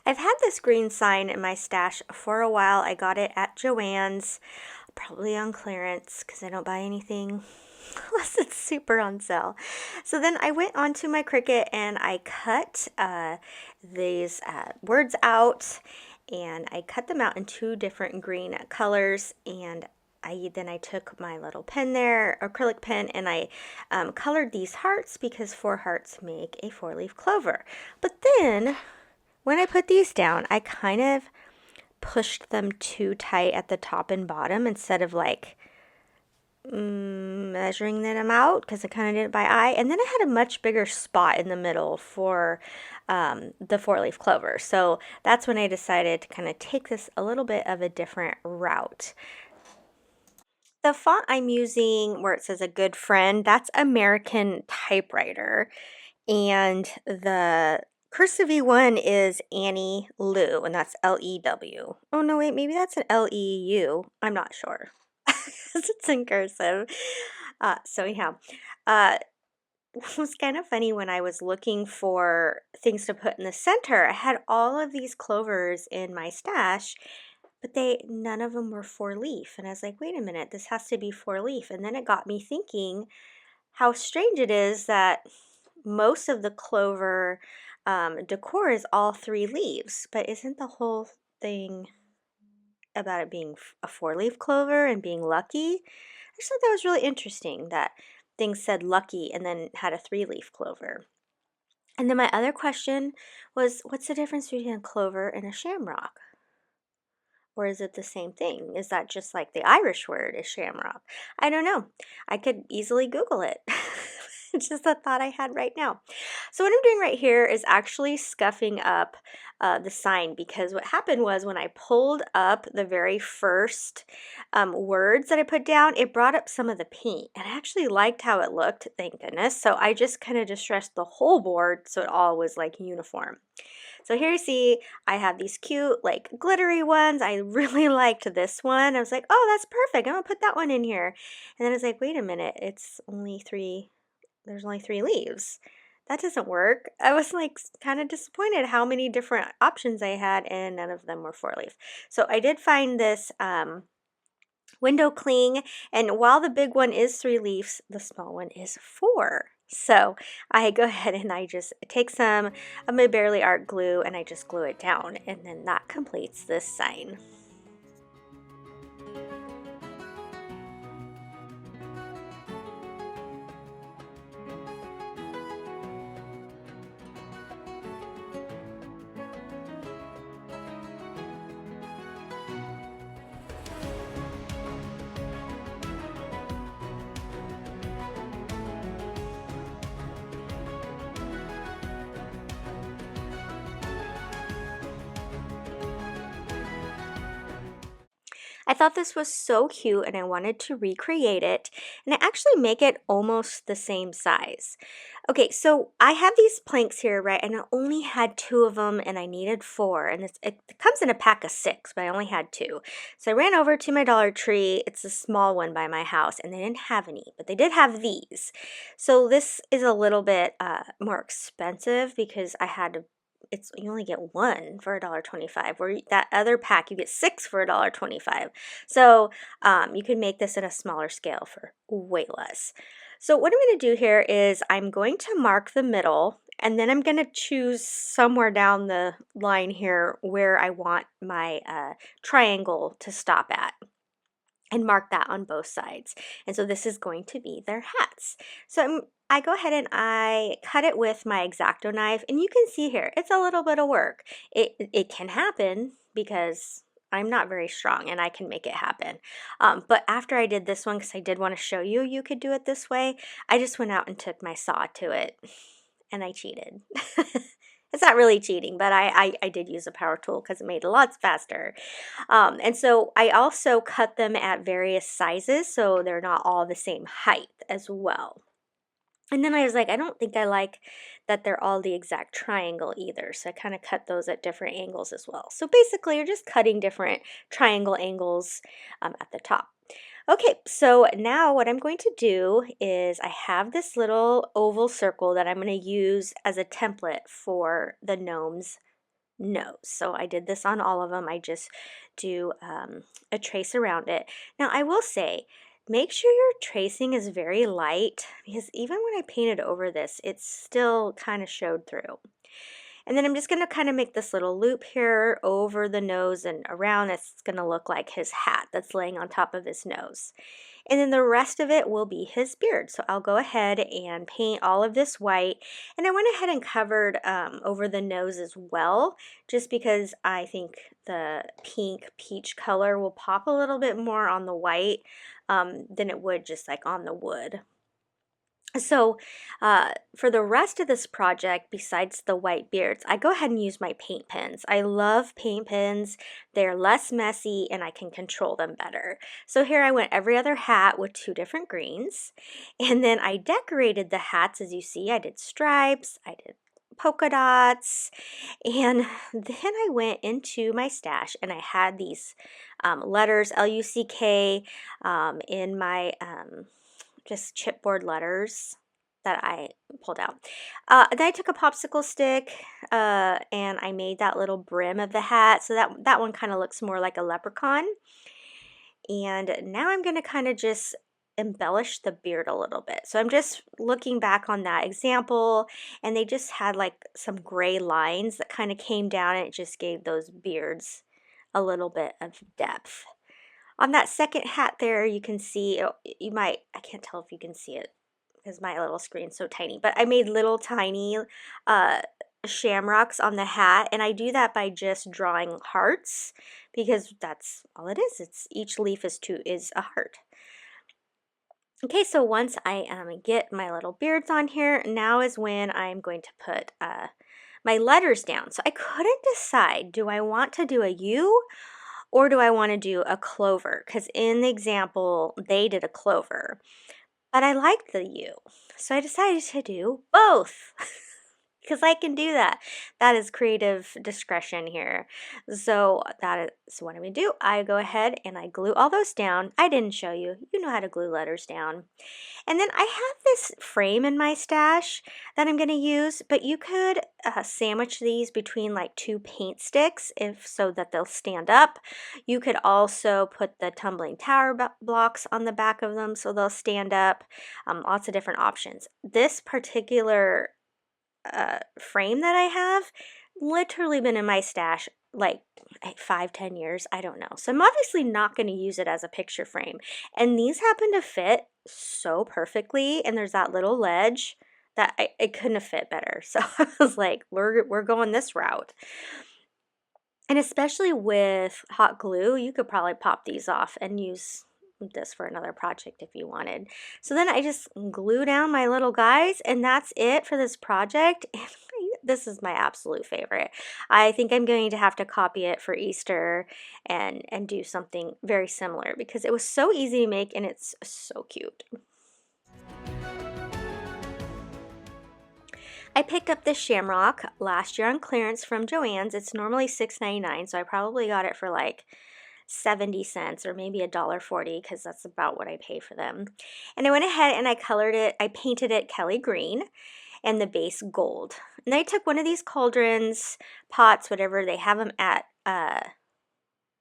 I've had this green sign in my stash for a while. I got it at Joann's, probably on clearance because I don't buy anything unless it's super on sale. So then I went onto my Cricut and I cut these words out, and I cut them out in two different green colors, and I took my little pen there, acrylic pen, and I colored these hearts because four hearts make a four-leaf clover. But then when I put these down, I kind of pushed them too tight at the top and bottom instead of like measuring them out, because I kind of did it by eye. And then I had a much bigger spot in the middle for the four-leaf clover. So that's when I decided to kind of take this a little bit of a different route. The font I'm using, where it says a good friend, that's American Typewriter. And the cursive one is Annie Lou, and that's Lew. Oh, no, wait, maybe that's an Leu. I'm not sure. It's in cursive. So, yeah. It was kind of funny when I was looking for things to put in the center. I had all of these clovers in my stash, but none of them were four leaf. And I was like, wait a minute, this has to be four leaf. And then it got me thinking how strange it is that most of the clover decor is all three leaves, but isn't the whole thing about it being a four-leaf clover and being lucky? I just thought that was really interesting that things said lucky and then had a three-leaf clover. And then my other question was, what's the difference between a clover and a shamrock? Or is it the same thing? Is that just like the Irish word is shamrock? I don't know. I could easily Google it. It's just a thought I had right now. So what I'm doing right here is actually scuffing up the sign, because what happened was when I pulled up the very first words that I put down, it brought up some of the paint, and I actually liked how it looked, thank goodness. So I just kind of distressed the whole board so it all was like uniform. So here you see I have these cute like glittery ones. I really liked this one. I was like, oh, that's perfect. I'm gonna put that one in here. And then I was like, wait a minute, there's only three leaves. That doesn't work. I was like kind of disappointed how many different options I had, and none of them were four leaf. So I did find this window cling, and while the big one is three leaves, the small one is four. So I go ahead and I just take some of my Barely Art glue and I just glue it down, and then that completes this sign. I thought this was so cute and I wanted to recreate it, and I actually make it almost the same size. Okay, so I have these planks here, right, and I only had two of them and I needed four, and it comes in a pack of six, but I only had two. So I ran over to my Dollar Tree. It's a small one by my house, and they didn't have any, but they did have these. So this is a little bit more expensive because you only get one for $1.25, where that other pack you get six for $1.25. So you can make this in a smaller scale for way less. So what I'm going to do here is I'm going to mark the middle, and then I'm going to choose somewhere down the line here where I want my triangle to stop at, and mark that on both sides. And so this is going to be their hats. So I go ahead and I cut it with my X-Acto knife, and you can see here, it's a little bit of work. It can happen because I'm not very strong and I can make it happen. But after I did this one, because I did want to show you, you could do it this way, I just went out and took my saw to it, and I cheated. It's not really cheating, but I did use a power tool because it made it lots faster. And so I also cut them at various sizes so they're not all the same height as well. And then I was like, I don't think I like that they're all the exact triangle either. So I kind of cut those at different angles as well. So basically you're just cutting different triangle angles at the top. Okay, so now what I'm going to do is I have this little oval circle that I'm going to use as a template for the gnomes nose. So I did this on all of them. I just do a trace around it. Now I will say, make sure your tracing is very light because even when I painted over this, it still kind of showed through. And then I'm just going to kind of make this little loop here over the nose and around. It's going to look like his hat that's laying on top of his nose. And then the rest of it will be his beard. So I'll go ahead and paint all of this white. And I went ahead and covered over the nose as well, just because I think the pink peach color will pop a little bit more on the white than it would just like on the wood. So for the rest of this project, besides the white beards, I go ahead and use my paint pens. I love paint pens. They're less messy and I can control them better. So here I went every other hat with 2 different greens. And then I decorated the hats as you see. I did stripes, I did polka dots, and then I went into my stash and I had these letters, L-U-C-K, in my just chipboard letters that I pulled out. Then I took a popsicle stick and I made that little brim of the hat, so that one kind of looks more like a leprechaun. And now I'm going to kind of just embellish the beard a little bit. So I'm just looking back on that example, and they just had like some gray lines that kind of came down, and it just gave those beards a little bit of depth. On that second hat there, you can see, I can't tell if you can see it because my little screen's so tiny, but I made little tiny shamrocks on the hat, and I do that by just drawing hearts because that's all it is. It's each leaf is a heart. Okay, so once I get my little beards on here, now is when I'm going to put my letters down. So I couldn't decide, do I want to do a U or do I want to do a clover? Because in the example, they did a clover, but I liked the U. So I decided to do both because I can do that. That is creative discretion here. So that is what I'm going to do. I go ahead and I glue all those down. I didn't show you. You know how to glue letters down. And then I have this frame in my stash that I'm going to use, but you could sandwich these between like 2 paint sticks so that they'll stand up. You could also put the tumbling tower blocks on the back of them so they'll stand up. Lots of different options. This particular frame that I have literally been in my stash like 5-10 years, I don't know. So I'm obviously not going to use it as a picture frame, and these happen to fit so perfectly, and there's that little ledge that it couldn't have fit better. So I was like, we're going this route. And especially with hot glue, you could probably pop these off and use this for another project if you wanted. So then I just glue down my little guys, and that's it for this project. And this is my absolute favorite. I think I'm going to have to copy it for Easter and do something very similar because it was so easy to make and it's so cute. I picked up this shamrock last year on clearance from Joann's. It's normally $6.99, so I probably got it for like 70 cents or maybe $1.40 because that's about what I pay for them. And I went ahead and I colored it, I painted it Kelly green and the base gold. And I took one of these cauldrons, pots, whatever, they have them at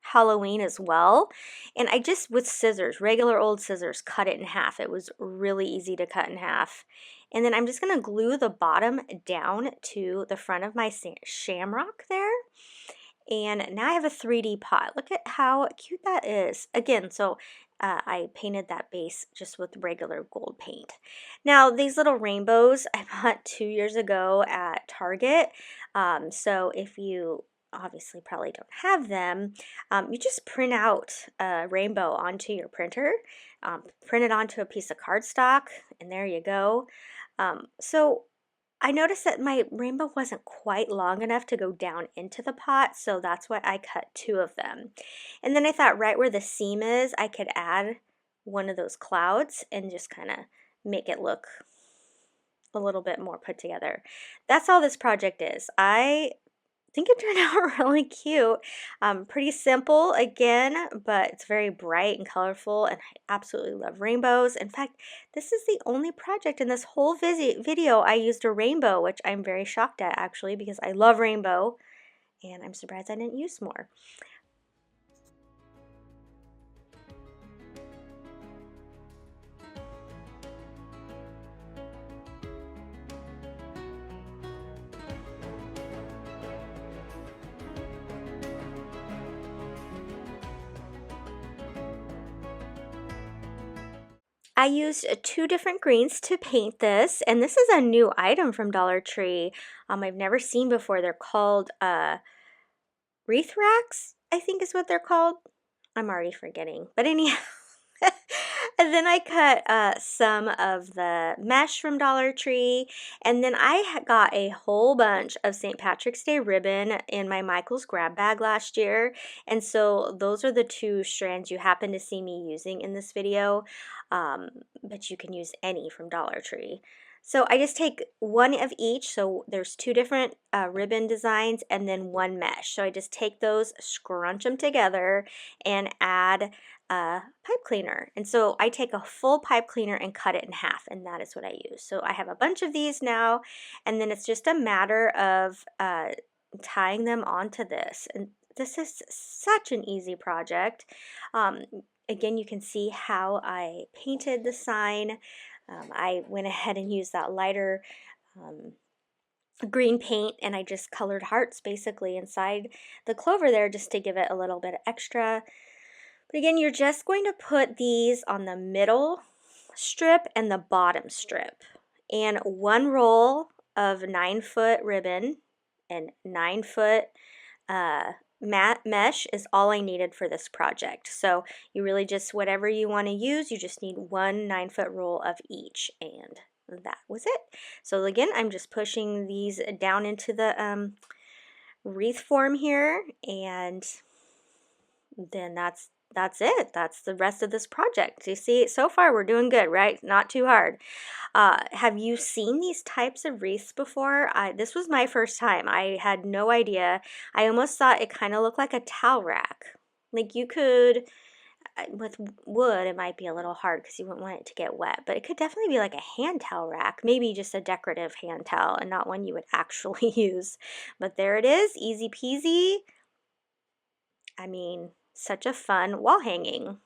Halloween as well, and I just with scissors, regular old scissors, cut it in half. It was really easy to cut in half. And then I'm just going to glue the bottom down to the front of my shamrock there. And now I have a 3D pot. Look at how cute that is. Again, so I painted that base just with regular gold paint. Now, these little rainbows I bought 2 years ago at Target. So if you obviously probably don't have them, you just print out a rainbow onto your printer, print it onto a piece of cardstock, and there you go. So I noticed that my rainbow wasn't quite long enough to go down into the pot, so that's why I cut 2 of them. And then I thought right where the seam is, I could add one of those clouds and just kind of make it look a little bit more put together. That's all this project is. I think it turned out really cute. Pretty simple again, but it's very bright and colorful, and I absolutely love rainbows. In fact, this is the only project in this whole video I used a rainbow, which I'm very shocked at actually because I love rainbow and I'm surprised I didn't use more. I used two different greens to paint this, and this is a new item from Dollar Tree. I've never seen before. They're called wreath racks, I think is what they're called. I'm already forgetting, but anyhow. And then I cut some of the mesh from Dollar Tree, and then I got a whole bunch of St. Patrick's Day ribbon in my Michael's grab bag last year, and so those are the two strands you happen to see me using in this video, but you can use any from Dollar Tree. So I just take one of each, so there's two different ribbon designs and then one mesh. So I just take those, scrunch them together, and add pipe cleaner. And so I take a full pipe cleaner and cut it in half, and that is what I use. So I have a bunch of these now, and then it's just a matter of tying them onto this. And this is such an easy project. Again, you can see how I painted the sign. I went ahead and used that lighter green paint, and I just colored hearts basically inside the clover there just to give it a little bit extra. But again, you're just going to put these on the middle strip and the bottom strip. And one roll of 9-foot ribbon and 9-foot matte mesh is all I needed for this project. So you really just, whatever you want to use, you just need one 9-foot roll of each, and that was it. So again, I'm just pushing these down into the wreath form here, and then that's it. That's the rest of this project. You see, so far we're doing good, right? Not too hard. Have you seen these types of wreaths before? This was my first time. I had no idea. I almost thought it kind of looked like a towel rack. Like you could, with wood, it might be a little hard because you wouldn't want it to get wet, but it could definitely be like a hand towel rack, maybe just a decorative hand towel and not one you would actually use. But there it is, easy peasy. I mean, such a fun wall hanging.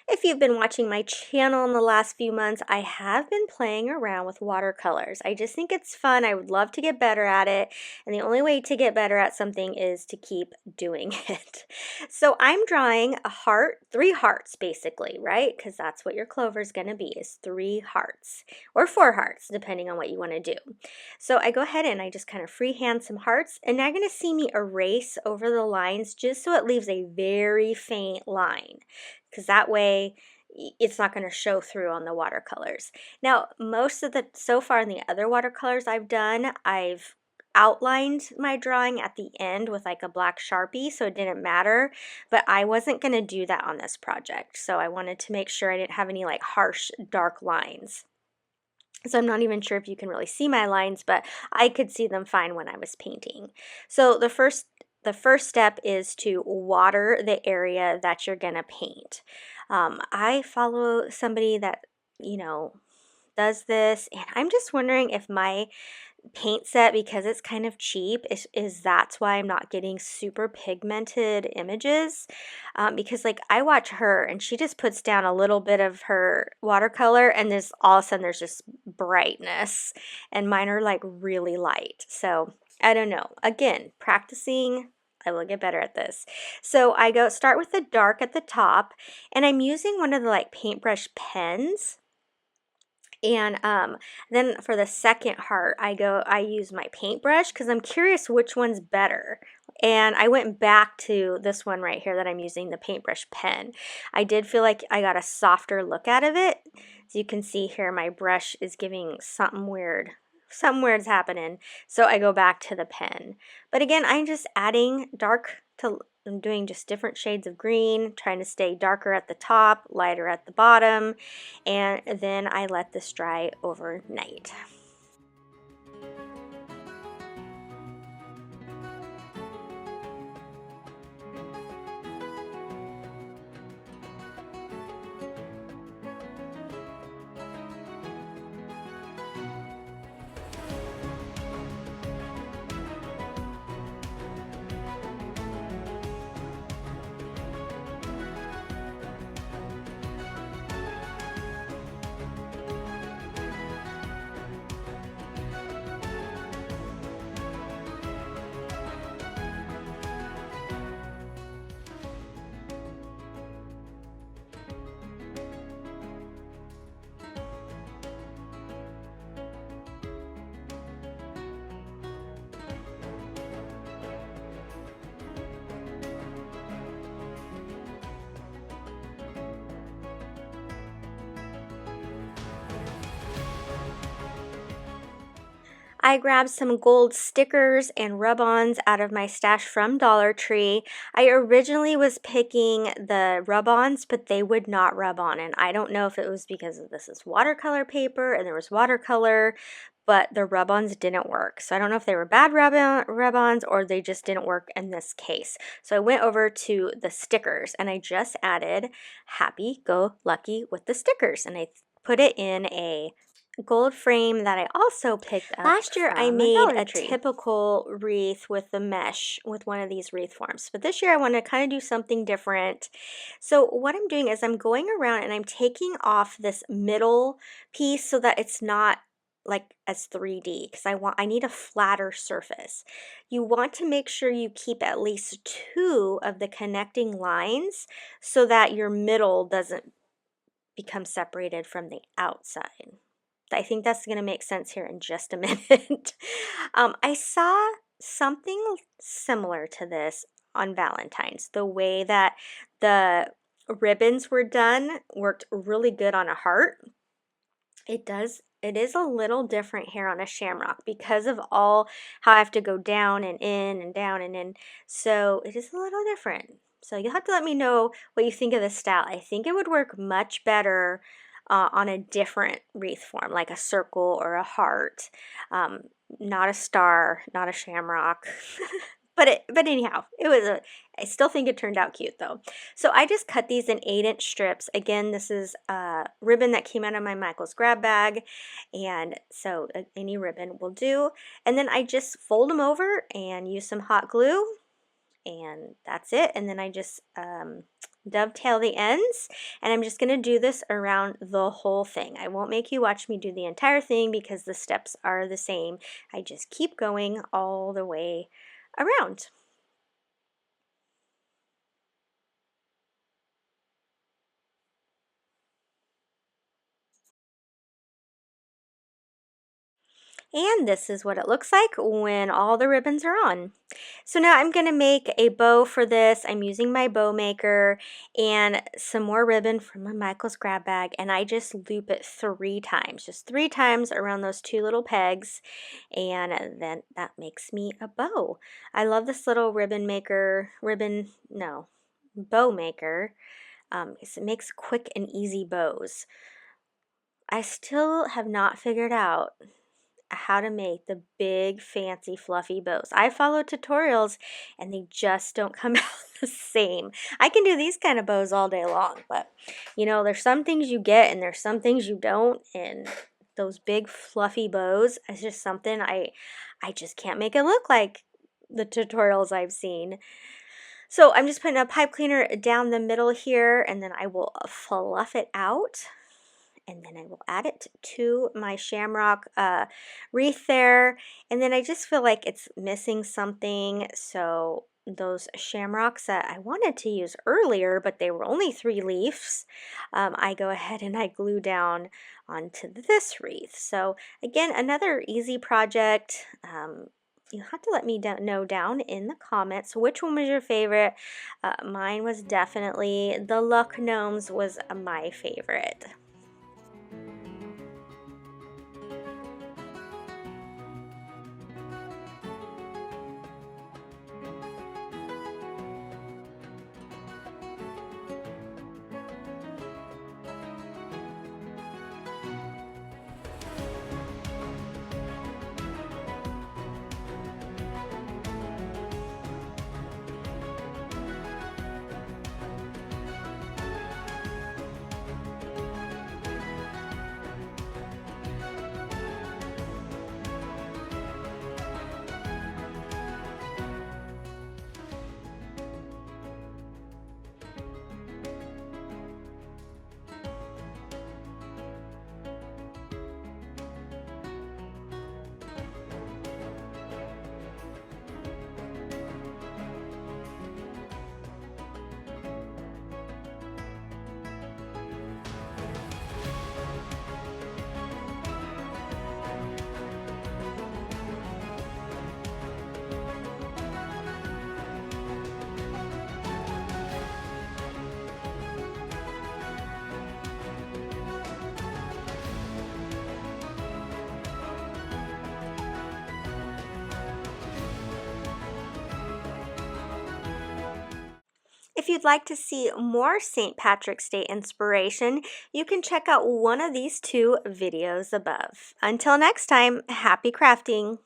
If you've been watching my channel in the last few months, I have been playing around with watercolors. I just think it's fun. I would love to get better at it, and the only way to get better at something is to keep doing it. So I'm drawing a heart, 3 hearts basically, right? Because that's what your clover is going to be, is 3 hearts or 4 hearts, depending on what you want to do. So I go ahead and I just kind of freehand some hearts, and now you're going to see me erase over the lines just so it leaves a very faint line, because that way it's not going to show through on the watercolors. Now, so far in the other watercolors I've done, I've outlined my drawing at the end with like a black Sharpie, so it didn't matter, but I wasn't going to do that on this project. So I wanted to make sure I didn't have any like harsh, dark lines. So I'm not even sure if you can really see my lines, but I could see them fine when I was painting. So the first step is to water the area that you're going to paint. I follow somebody that, does this, and I'm just wondering if my paint set, because it's kind of cheap, is that's why I'm not getting super pigmented images, because like I watch her and she just puts down a little bit of her watercolor and there's all of a sudden there's just brightness, and mine are like really light. So I don't know, again, practicing, I will get better at this. So I start with the dark at the top, and I'm using one of the like paintbrush pens. And then for the second heart, I use my paintbrush because I'm curious which one's better. And I went back to this one right here that I'm using, the paintbrush pen. I did feel like I got a softer look out of it. As you can see here, my brush is giving something weird. Something weird's happening. So I go back to the pen. But again, I'm just adding I'm doing just different shades of green, trying to stay darker at the top, lighter at the bottom, and then I let this dry overnight. I grabbed some gold stickers and rub-ons out of my stash from Dollar Tree. I originally was picking the rub-ons, but they would not rub on, and I don't know if it was because this is watercolor paper and there was watercolor, but the rub-ons didn't work. So I don't know if they were bad rub-ons or they just didn't work in this case. So I went over to the stickers and I just added Happy Go Lucky with the stickers, and I put it in a gold frame that I also picked up. Last year I made a typical wreath with the mesh with one of these wreath forms, but this year I want to kind of do something different. So what I'm doing is I'm going around and I'm taking off this middle piece so that it's not like as 3D, because I need a flatter surface. You want to make sure you keep at least 2 of the connecting lines so that your middle doesn't become separated from the outside. I think that's going to make sense here in just a minute. I saw something similar to this on Valentine's. The way that the ribbons were done worked really good on a heart. It is a little different here on a shamrock because of all how I have to go down and in and down and in. So it is a little different. So you'll have to let me know what you think of this style. I think it would work much better on a different wreath form, like a circle or a heart, not a star, not a shamrock. But anyhow, I still think it turned out cute though. So I just cut these in 8-inch strips. Again, this is a ribbon that came out of my Michael's grab bag, and so any ribbon will do. And then I just fold them over and use some hot glue, and that's it. And then I just dovetail the ends, and I'm just going to do this around the whole thing. I won't make you watch me do the entire thing because the steps are the same. I just keep going all the way around. And this is what it looks like when all the ribbons are on. So now I'm going to make a bow for this. I'm using my bow maker and some more ribbon from my Michael's grab bag, and I just loop it 3 times, just 3 times around those 2 little pegs, and then that makes me a bow. I love this little bow maker. Because it makes quick and easy bows. I still have not figured out how to make the big fancy fluffy bows. I follow tutorials and they just don't come out the same. I can do these kind of bows all day long, but you know, there's some things you get and there's some things you don't, and those big fluffy bows is just something I just can't make it look like the tutorials I've seen. So I'm just putting a pipe cleaner down the middle here, and then I will fluff it out, and then I will add it to my shamrock wreath there. And then I just feel like it's missing something, so those shamrocks that I wanted to use earlier, but they were only 3 leaves, I go ahead and I glue down onto this wreath. So again, another easy project. You'll have to let me know down in the comments which one was your favorite. Mine was definitely the Luck Gnomes was my favorite. If you'd like to see more St. Patrick's Day inspiration, you can check out one of these two videos above. Until next time, happy crafting!